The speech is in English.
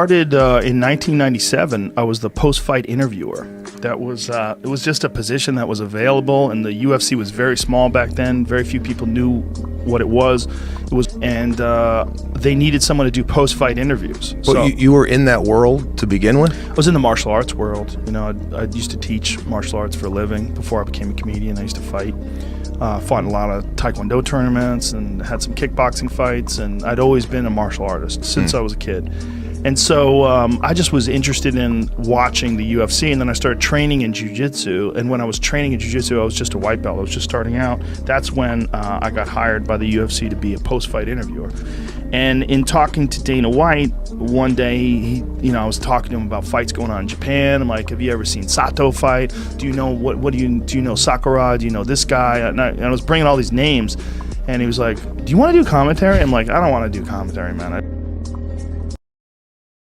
Started in 1997. I was the post-fight interviewer. That was it was just a position that was available, and the UFC was very small back then. Very few people knew what it was. And they needed someone to do post-fight interviews. But so you were in that world to begin with? I was in the martial arts world. You know, I used to teach martial arts for a living before I became a comedian. I used to fight. Fought in a lot of Taekwondo tournaments and had some kickboxing fights, and I'd always been a martial artist since I was a kid. And so I just was interested in watching the UFC, and then I started training in jiu-jitsu. And when I was training in jiu-jitsu, I was just a white belt. I was just starting out. That's when I got hired by the UFC to be a post-fight interviewer. And in talking to Dana White, one day, I was talking to him about fights going on in Japan. I'm like, have you ever seen Sato fight? Do you know do you know Sakura? Do you know this guy? And I was bringing all these names, and he was like, do you want to do commentary? I'm like, I don't want to do commentary, man.